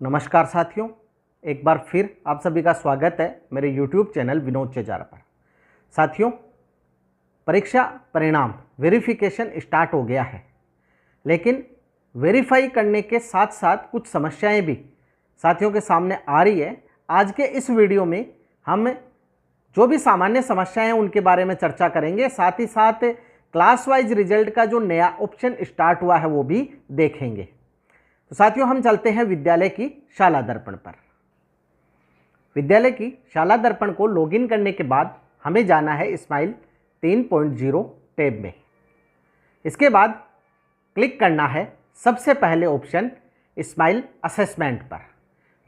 नमस्कार साथियों, एक बार फिर आप सभी का स्वागत है मेरे YouTube चैनल विनोद चेजारा पर। साथियों, परीक्षा परिणाम वेरिफिकेशन स्टार्ट हो गया है, लेकिन वेरीफाई करने के साथ साथ कुछ समस्याएं भी साथियों के सामने आ रही है। आज के इस वीडियो में हम जो भी सामान्य समस्याएं हैं उनके बारे में चर्चा करेंगे, साथ ही साथ क्लास वाइज रिजल्ट का जो नया ऑप्शन स्टार्ट हुआ है वो भी देखेंगे। तो साथियों, हम चलते हैं विद्यालय की शाला दर्पण पर। विद्यालय की शाला दर्पण को लॉगिन करने के बाद हमें जाना है स्माइल 3.0 टैब में। इसके बाद क्लिक करना है सबसे पहले ऑप्शन स्माइल असेसमेंट पर।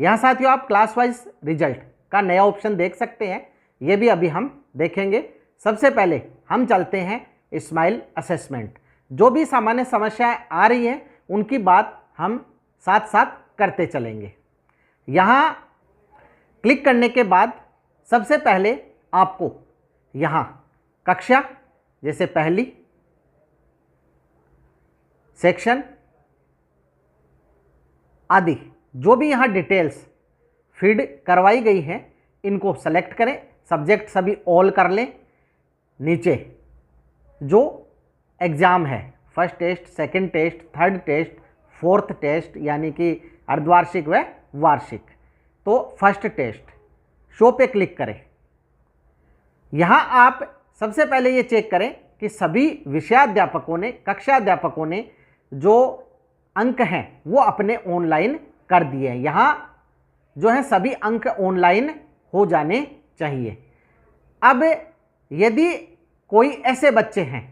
यहाँ साथियों आप क्लास वाइज रिजल्ट का नया ऑप्शन देख सकते हैं, ये भी अभी हम देखेंगे। सबसे पहले हम चलते हैं स्माइल असेसमेंट। जो भी सामान्य समस्याएं आ रही हैं उनकी बात हम साथ साथ करते चलेंगे। यहाँ क्लिक करने के बाद सबसे पहले आपको यहाँ कक्षा जैसे पहली, सेक्शन आदि जो भी यहाँ डिटेल्स फीड करवाई गई हैं इनको सेलेक्ट करें। सब्जेक्ट सभी ऑल कर लें। नीचे जो एग्ज़ाम है, first test, second test, third test, fourth test यानी कि अर्धवार्षिक व वार्षिक, तो फर्स्ट टेस्ट शो पे क्लिक करें। यहाँ आप सबसे पहले ये चेक करें कि सभी विषयाध्यापकों ने, कक्षाध्यापकों ने जो अंक हैं वो अपने ऑनलाइन कर दिए हैं। यहाँ जो है सभी अंक ऑनलाइन हो जाने चाहिए। अब यदि कोई ऐसे बच्चे हैं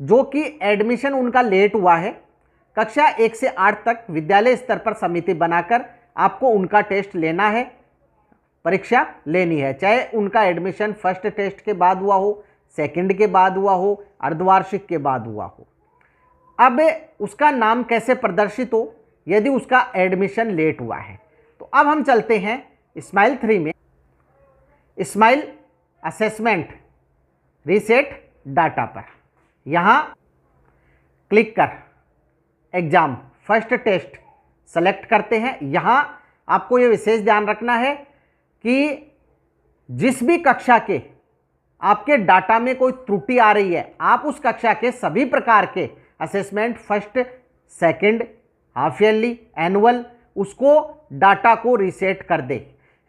जो कि एडमिशन उनका लेट हुआ है, कक्षा 1 से 8 तक विद्यालय स्तर पर समिति बनाकर आपको उनका टेस्ट लेना है, परीक्षा लेनी है। चाहे उनका एडमिशन फर्स्ट टेस्ट के बाद हुआ हो, सेकंड के बाद हुआ हो, अर्धवार्षिक के बाद हुआ हो। अब उसका नाम कैसे प्रदर्शित हो यदि उसका एडमिशन लेट हुआ है। तो अब हम चलते हैं स्माइल 3 में, स्माइल असेसमेंट रीसेट डाटा पर। यहाँ क्लिक कर एग्जाम फर्स्ट टेस्ट सेलेक्ट करते हैं। यहाँ आपको ये विशेष ध्यान रखना है कि जिस भी कक्षा के आपके डाटा में कोई त्रुटि आ रही है, आप उस कक्षा के सभी प्रकार के assessment first, second, half yearly, annual, उसको डाटा को रीसेट कर दे।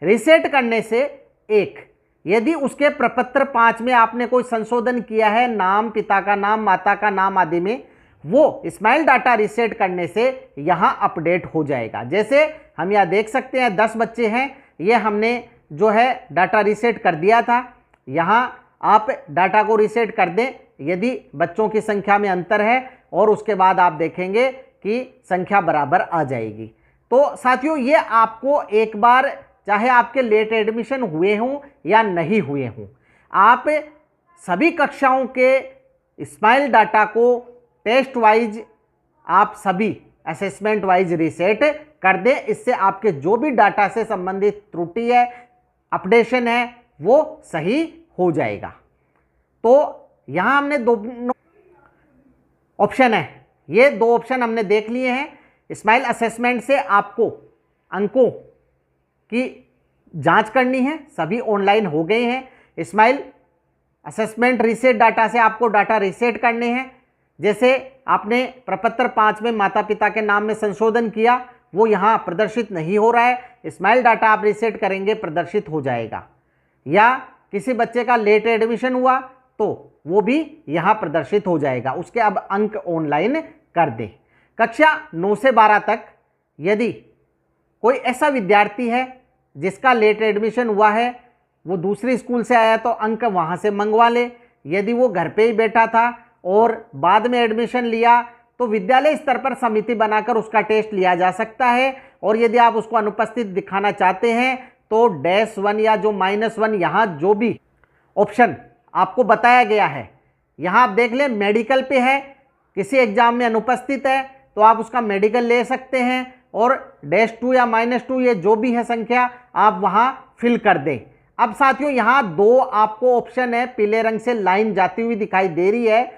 रीसेट करने से एक, यदि उसके प्रपत्र 5 में आपने कोई संशोधन किया है, नाम, पिता का नाम, माता का नाम आदि में, वो स्माइल डाटा रीसेट करने से यहाँ अपडेट हो जाएगा। जैसे हम यहाँ देख सकते हैं 10 बच्चे हैं, ये हमने जो है डाटा रीसेट कर दिया था। यहाँ आप डाटा को रीसेट कर दें यदि बच्चों की संख्या में अंतर है, और उसके बाद आप देखेंगे कि संख्या बराबर आ जाएगी। तो साथियों, ये आपको एक बार, चाहे आपके लेट एडमिशन हुए हों या नहीं हुए हों, आप सभी कक्षाओं के स्माइल डाटा को टेस्ट वाइज आप सभी असेसमेंट वाइज रीसेट कर दें। इससे आपके जो भी डाटा से संबंधित त्रुटि है, अपडेशन है, वो सही हो जाएगा। तो यहाँ हमने दो ऑप्शन है, ये 2 ऑप्शन हमने देख लिए हैं। स्माइल असेसमेंट से आपको अंकों की जांच करनी है, सभी ऑनलाइन हो गए हैं। स्माइल असेसमेंट रीसेट डाटा से आपको डाटा रीसेट करने हैं। जैसे आपने प्रपत्र 5 में माता पिता के नाम में संशोधन किया, वो यहाँ प्रदर्शित नहीं हो रहा है, स्माइल डाटा आप रीसेट करेंगे प्रदर्शित हो जाएगा। या किसी बच्चे का लेट एडमिशन हुआ तो वो भी यहाँ प्रदर्शित हो जाएगा, उसके अब अंक ऑनलाइन कर दे। कक्षा 9 से 12 तक यदि कोई ऐसा विद्यार्थी है जिसका लेट एडमिशन हुआ है, वो दूसरी स्कूल से आया तो अंक वहाँ से मंगवा ले। यदि वो घर पे ही बैठा था और बाद में एडमिशन लिया तो विद्यालय स्तर पर समिति बनाकर उसका टेस्ट लिया जा सकता है। और यदि आप उसको अनुपस्थित दिखाना चाहते हैं तो -1 या जो -1, यहाँ जो भी ऑप्शन आपको बताया गया है, यहाँ आप देख लें, मेडिकल पे है, किसी एग्जाम में अनुपस्थित है तो आप उसका मेडिकल ले सकते हैं, और -2 या -2 ये जो भी है संख्या आप वहाँ फिल कर दें। अब साथियों यहाँ दो आपको ऑप्शन है, पीले रंग से लाइन जाती हुई दिखाई दे रही है।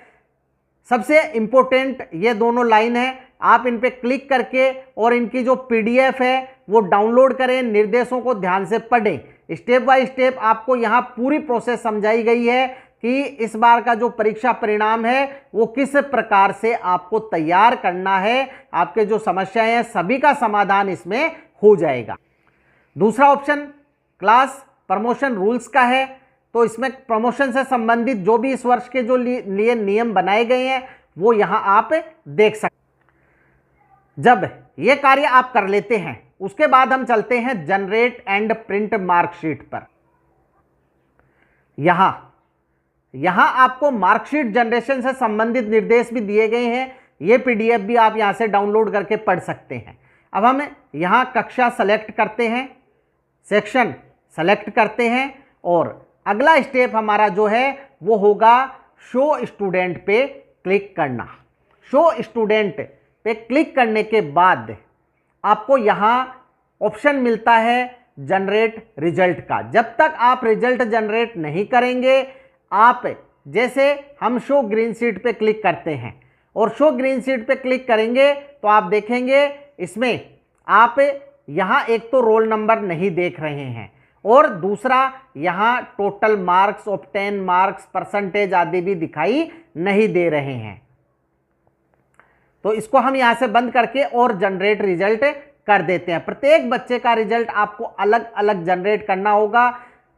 सबसे इंपॉर्टेंट ये दोनों लाइन है, आप इन पे क्लिक करके और इनकी जो पीडीएफ है वो डाउनलोड करें, निर्देशों को ध्यान से पढ़ें। स्टेप बाय स्टेप आपको यहाँ पूरी प्रोसेस समझाई गई है कि इस बार का जो परीक्षा परिणाम है वो किस प्रकार से आपको तैयार करना है। आपके जो समस्याएं हैं सभी का समाधान इसमें हो जाएगा। दूसरा ऑप्शन क्लास प्रमोशन रूल्स का है, तो इसमें प्रमोशन से संबंधित जो भी इस वर्ष के जो लिए नियम बनाए गए हैं वो यहां आप देख सकते हैं। जब ये कार्य आप कर लेते हैं उसके बाद हम चलते हैं जनरेट एंड प्रिंट मार्कशीट पर। यहां आपको मार्कशीट जनरेशन से संबंधित निर्देश भी दिए गए हैं, ये पीडीएफ भी आप यहां से डाउनलोड करके पढ़ सकते हैं। अब हम यहां कक्षा सेलेक्ट करते हैं, सेक्शन सेलेक्ट करते हैं और अगला स्टेप हमारा जो है वो होगा शो स्टूडेंट पे क्लिक करना। शो स्टूडेंट पे क्लिक करने के बाद आपको यहाँ ऑप्शन मिलता है जनरेट रिजल्ट का। जब तक आप रिजल्ट जनरेट नहीं करेंगे, आप जैसे हम शो ग्रीन शीट पे क्लिक करते हैं और शो ग्रीन शीट पे क्लिक करेंगे तो आप देखेंगे इसमें आप यहाँ एक तो रोल नंबर नहीं देख रहे हैं और दूसरा यहाँ total marks, obtain marks, percentage आदि भी दिखाई नहीं दे रहे हैं। तो इसको हम यहाँ से बंद करके और जनरेट रिजल्ट कर देते हैं। प्रत्येक बच्चे का रिजल्ट आपको अलग अलग जनरेट करना होगा।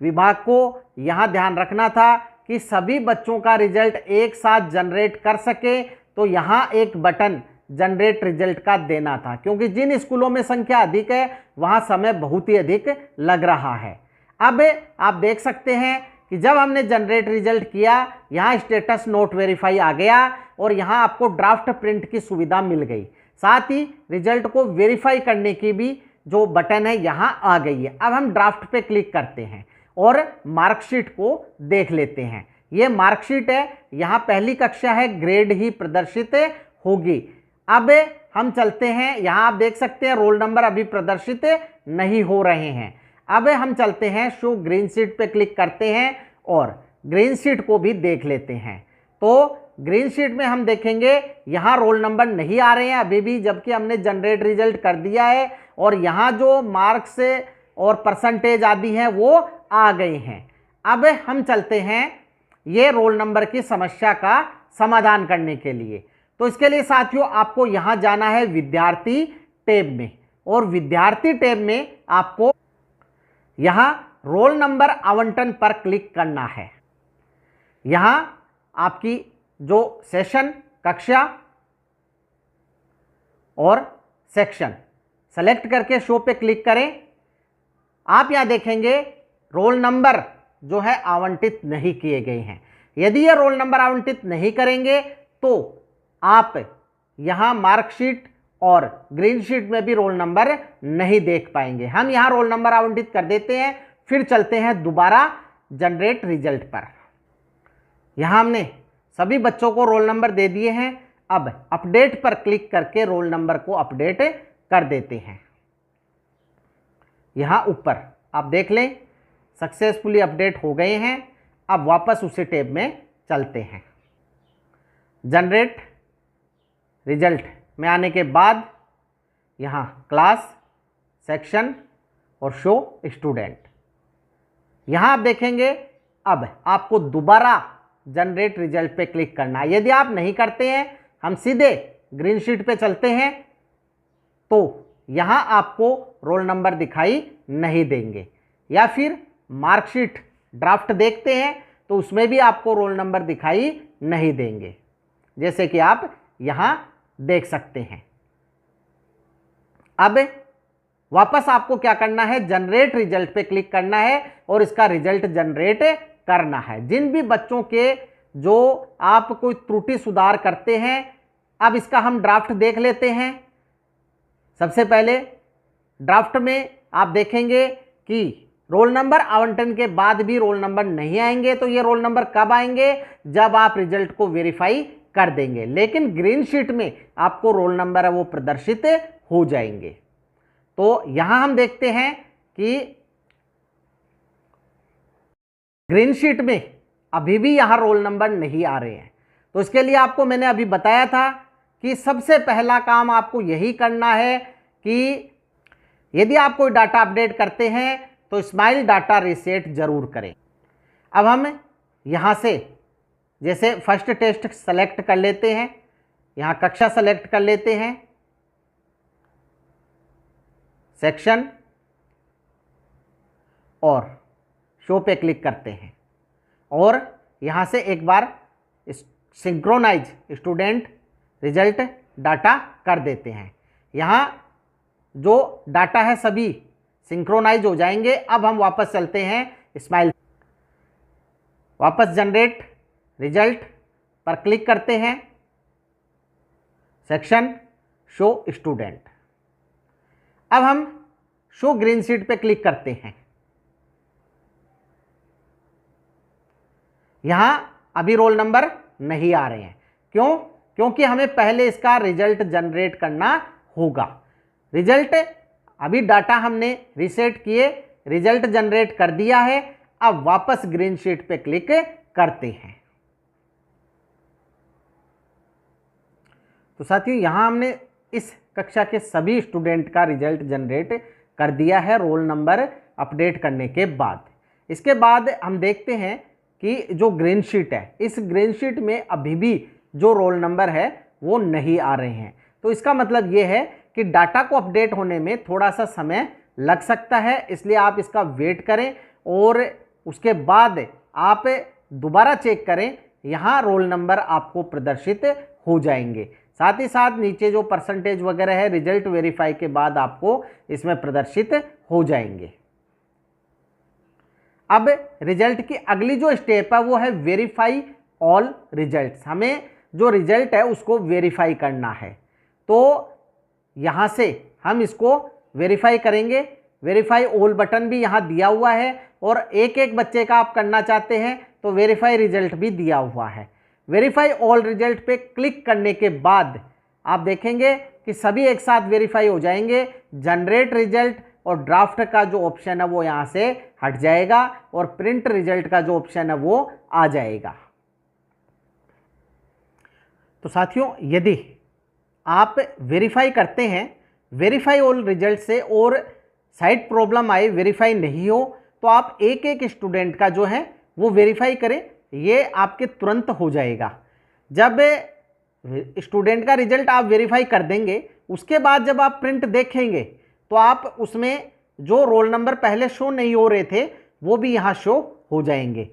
विभाग को यहाँ ध्यान रखना था कि सभी बच्चों का रिजल्ट एक साथ जनरेट कर सके, तो यहाँ एक बटन जनरेट रिजल्ट का देना था, क्योंकि जिन स्कूलों में संख्या अधिक है वहाँ समय बहुत ही अधिक लग रहा है। अब आप देख सकते हैं कि जब हमने जनरेट रिजल्ट किया, यहाँ स्टेटस नोट वेरीफाई आ गया और यहाँ आपको ड्राफ्ट प्रिंट की सुविधा मिल गई। साथ ही रिजल्ट को वेरीफाई करने की भी जो बटन है यहाँ आ गई है। अब हम ड्राफ्ट पे क्लिक करते हैं और मार्कशीट को देख लेते हैं। ये मार्कशीट है, यहाँ पहली कक्षा है, ग्रेड ही प्रदर्शित होगी। अब हम चलते हैं, यहाँ आप देख सकते हैं रोल नंबर अभी प्रदर्शित नहीं हो रहे हैं। अब हम चलते हैं शो ग्रीन शीट पे क्लिक करते हैं और ग्रीन शीट को भी देख लेते हैं। तो ग्रीन शीट में हम देखेंगे यहाँ रोल नंबर नहीं आ रहे हैं अभी भी, जबकि हमने जनरेट रिजल्ट कर दिया है और यहाँ जो मार्क्स और परसेंटेज आदि हैं वो आ गए हैं। अब हम चलते हैं ये रोल नंबर की समस्या का समाधान करने के लिए। तो इसके लिए साथियों आपको यहाँ जाना है विद्यार्थी टैब में और विद्यार्थी टैब में आपको यहाँ रोल नंबर आवंटन पर क्लिक करना है। यहाँ आपकी जो सेशन, कक्षा और सेक्शन सेलेक्ट करके शो पे क्लिक करें। आप यहाँ देखेंगे रोल नंबर जो है आवंटित नहीं किए गए हैं। यदि ये रोल नंबर आवंटित नहीं करेंगे तो आप यहाँ मार्कशीट और ग्रीन शीट में भी रोल नंबर नहीं देख पाएंगे। हम यहाँ रोल नंबर आवंटित कर देते हैं, फिर चलते हैं दोबारा जनरेट रिजल्ट पर। यहाँ हमने सभी बच्चों को रोल नंबर दे दिए हैं। अब अपडेट पर क्लिक करके रोल नंबर को अपडेट कर देते हैं। यहाँ ऊपर आप देख लें सक्सेसफुली अपडेट हो गए हैं। अब वापस उसी टैब में चलते हैं। जनरेट रिजल्ट में आने के बाद यहाँ क्लास, सेक्शन और शो स्टूडेंट, यहाँ आप देखेंगे अब आपको दोबारा जनरेट रिजल्ट पे क्लिक करना है। यदि आप नहीं करते हैं, हम सीधे ग्रीन शीट पे चलते हैं तो यहाँ आपको रोल नंबर दिखाई नहीं देंगे। या फिर मार्कशीट ड्राफ्ट देखते हैं तो उसमें भी आपको रोल नंबर दिखाई नहीं देंगे, जैसे कि आप यहाँ देख सकते हैं। अब वापस आपको क्या करना है, जनरेट रिजल्ट पे क्लिक करना है और इसका रिजल्ट जनरेट करना है। जिन भी बच्चों के जो आप कोई त्रुटि सुधार करते हैं, अब इसका हम ड्राफ्ट देख लेते हैं। सबसे पहले ड्राफ्ट में आप देखेंगे कि रोल नंबर आवंटन के बाद भी रोल नंबर नहीं आएंगे। तो ये रोल नंबर कब आएंगे, जब आप रिजल्ट को वेरीफाई कर देंगे। लेकिन ग्रीन शीट में आपको रोल नंबर है वो प्रदर्शित हो जाएंगे। तो यहाँ हम देखते हैं कि ग्रीन शीट में अभी भी यहाँ रोल नंबर नहीं आ रहे हैं। तो इसके लिए आपको मैंने अभी बताया था कि सबसे पहला काम आपको यही करना है कि यदि आप कोई डाटा अपडेट करते हैं तो स्माइल डाटा रीसेट जरूर करें। अब हम यहाँ से जैसे फर्स्ट टेस्ट सेलेक्ट कर लेते हैं, यहाँ कक्षा सेलेक्ट कर लेते हैं, सेक्शन और शो पे क्लिक करते हैं और यहाँ से एक बार सिंक्रोनाइज स्टूडेंट रिजल्ट डाटा कर देते हैं। यहाँ जो डाटा है सभी सिंक्रोनाइज हो जाएंगे। अब हम वापस चलते हैं स्माइल, वापस जनरेट रिजल्ट पर क्लिक करते हैं, सेक्शन शो स्टूडेंट। अब हम शो ग्रीन शीट पे क्लिक करते हैं। यहां अभी रोल नंबर नहीं आ रहे हैं। क्यों? क्योंकि हमें पहले इसका रिजल्ट जनरेट करना होगा। रिजल्ट अभी डाटा हमने रीसेट किए, रिजल्ट जनरेट कर दिया है। अब वापस ग्रीन शीट पे क्लिक करते हैं। तो साथियों यहां हमने इस कक्षा के सभी स्टूडेंट का रिजल्ट जनरेट कर दिया है रोल नंबर अपडेट करने के बाद। इसके बाद हम देखते हैं कि जो ग्रीन शीट है, इस ग्रीन शीट में अभी भी जो रोल नंबर है वो नहीं आ रहे हैं। तो इसका मतलब ये है कि डाटा को अपडेट होने में थोड़ा सा समय लग सकता है, इसलिए आप इसका वेट करें और उसके बाद आप दोबारा चेक करें। यहाँ रोल नंबर आपको प्रदर्शित हो जाएंगे। साथ ही साथ नीचे जो परसेंटेज वगैरह है रिजल्ट वेरीफाई के बाद आपको इसमें प्रदर्शित हो जाएंगे। अब रिजल्ट की अगली जो स्टेप है वो है वेरीफाई ऑल रिजल्ट्स। हमें जो रिजल्ट है उसको वेरीफाई करना है। तो यहाँ से हम इसको वेरीफाई करेंगे। वेरीफाई ऑल बटन भी यहाँ दिया हुआ है और एक एक बच्चे का आप करना चाहते हैं तो वेरीफाई रिजल्ट भी दिया हुआ है। वेरीफाई ऑल रिजल्ट पे क्लिक करने के बाद आप देखेंगे कि सभी एक साथ वेरीफाई हो जाएंगे। जनरेट रिजल्ट और ड्राफ्ट का जो ऑप्शन है वो यहाँ से हट जाएगा और प्रिंट रिजल्ट का जो ऑप्शन है वो आ जाएगा। तो साथियों यदि आप वेरीफाई करते हैं वेरीफाई ऑल रिजल्ट से और साइट प्रॉब्लम आए, वेरीफाई नहीं हो, तो आप एक एक स्टूडेंट का जो है वो वेरीफाई करें, ये आपके तुरंत हो जाएगा। जब स्टूडेंट का रिजल्ट आप वेरीफाई कर देंगे उसके बाद जब आप प्रिंट देखेंगे तो आप उसमें जो रोल नंबर पहले शो नहीं हो रहे थे वो भी यहाँ शो हो जाएंगे।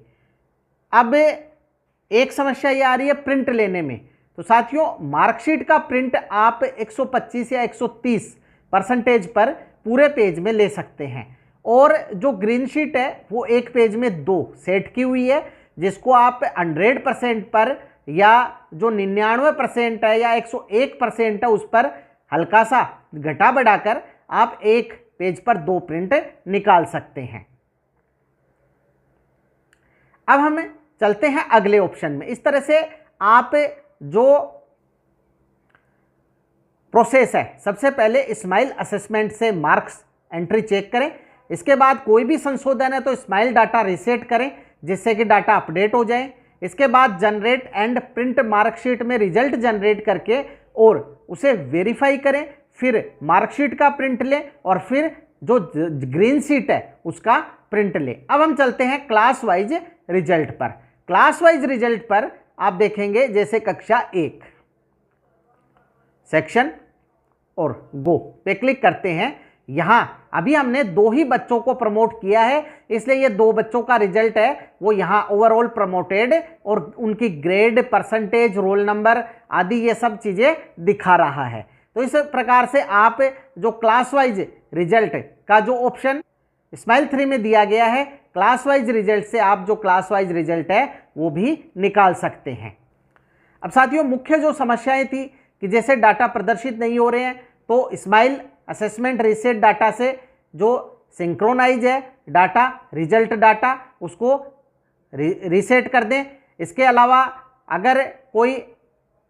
अब एक समस्या ये आ रही है प्रिंट लेने में। तो साथियों मार्कशीट का प्रिंट आप 125 या 130% पर पूरे पेज में ले सकते हैं और जो ग्रीन शीट है वो एक पेज में 2 सेट की हुई है, जिसको आप 100% पर या जो 99% है या 101% है उस पर हल्का सा घटा बढ़ाकर आप एक पेज पर 2 प्रिंट निकाल सकते हैं। अब हम चलते हैं अगले ऑप्शन में। इस तरह से आप जो प्रोसेस है, सबसे पहले स्माइल असेसमेंट से मार्क्स एंट्री चेक करें। इसके बाद कोई भी संशोधन है तो स्माइल डाटा रीसेट करें जिससे कि डाटा अपडेट हो जाए। इसके बाद जनरेट एंड प्रिंट मार्कशीट में रिजल्ट जनरेट करके और उसे वेरीफाई करें, फिर मार्कशीट का प्रिंट लें और फिर जो ग्रीन शीट है उसका प्रिंट लें। अब हम चलते हैं क्लास वाइज रिजल्ट पर। क्लास वाइज रिजल्ट पर आप देखेंगे जैसे कक्षा 1 सेक्शन और गो पे क्लिक करते हैं। यहां अभी हमने 2 ही बच्चों को प्रमोट किया है, इसलिए ये 2 बच्चों का रिजल्ट है वो यहां ओवरऑल प्रमोटेड और उनकी ग्रेड, परसेंटेज, रोल नंबर आदि ये सब चीजें दिखा रहा है। तो इस प्रकार से आप जो क्लास वाइज रिजल्ट का जो ऑप्शन स्माइल 3 में दिया गया है, क्लास वाइज रिजल्ट से आप जो क्लास वाइज रिजल्ट है वो भी निकाल सकते हैं। अब साथियों मुख्य जो समस्याएं थी कि जैसे डाटा प्रदर्शित नहीं हो रहे हैं तो स्माइल असेसमेंट रीसेट डाटा से जो सिंक्रोनाइज है डाटा, रिजल्ट डाटा, उसको रीसेट कर दें। इसके अलावा अगर कोई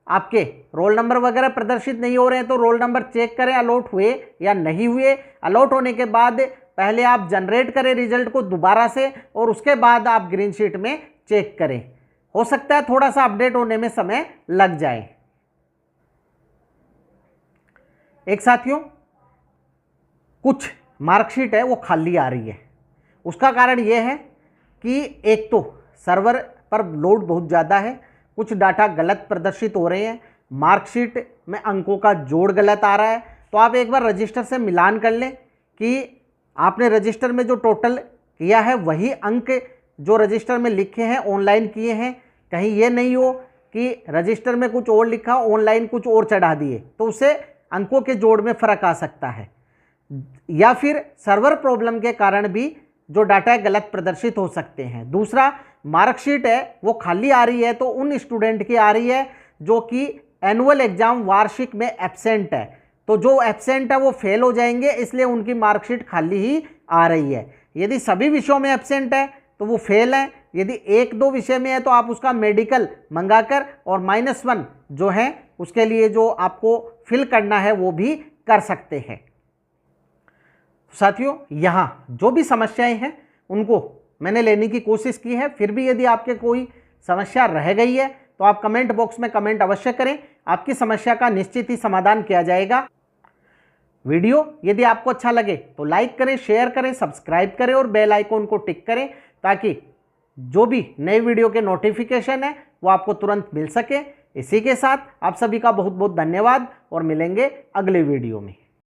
आपके रोल नंबर वगैरह प्रदर्शित नहीं हो रहे हैं तो रोल नंबर चेक करें अलॉट हुए या नहीं हुए। अलॉट होने के बाद पहले आप जनरेट करें रिजल्ट को दोबारा से और उसके बाद आप ग्रीन शीट में चेक करें। हो सकता है थोड़ा सा अपडेट होने में समय लग जाए। एक साथियों, कुछ मार्कशीट है वो खाली आ रही है। उसका कारण ये है कि एक तो सर्वर पर लोड बहुत ज़्यादा है, कुछ डाटा गलत प्रदर्शित हो रहे हैं, मार्कशीट में अंकों का जोड़ गलत आ रहा है। तो आप एक बार रजिस्टर से मिलान कर लें कि आपने रजिस्टर में जो टोटल किया है वही अंक जो रजिस्टर में लिखे हैं ऑनलाइन किए हैं। कहीं ये नहीं हो कि रजिस्टर में कुछ और लिखा, ऑनलाइन कुछ और चढ़ा दिए, तो उससे अंकों के जोड़ में फ़र्क आ सकता है। या फिर सर्वर प्रॉब्लम के कारण भी जो डाटा है गलत प्रदर्शित हो सकते हैं। दूसरा, मार्कशीट है वो खाली आ रही है तो उन स्टूडेंट की आ रही है जो कि एनुअल एग्जाम वार्षिक में एब्सेंट है। तो जो एब्सेंट है वो फेल हो जाएंगे, इसलिए उनकी मार्कशीट खाली ही आ रही है। यदि सभी विषयों में एब्सेंट है तो वो फेल है। यदि एक दो विषय में है तो आप उसका मेडिकल मंगाकर और -1 जो है उसके लिए जो आपको फिल करना है वो भी कर सकते हैं। साथियों, यहाँ जो भी समस्याएं हैं उनको मैंने लेने की कोशिश की है। फिर भी यदि आपके कोई समस्या रह गई है तो आप कमेंट बॉक्स में कमेंट अवश्य करें, आपकी समस्या का निश्चित ही समाधान किया जाएगा। वीडियो यदि आपको अच्छा लगे तो लाइक करें, शेयर करें, सब्सक्राइब करें और बेल आइकॉन को टिक करें ताकि जो भी नए वीडियो के नोटिफिकेशन है वो आपको तुरंत मिल सके। इसी के साथ आप सभी का बहुत बहुत धन्यवाद और मिलेंगे अगले वीडियो में।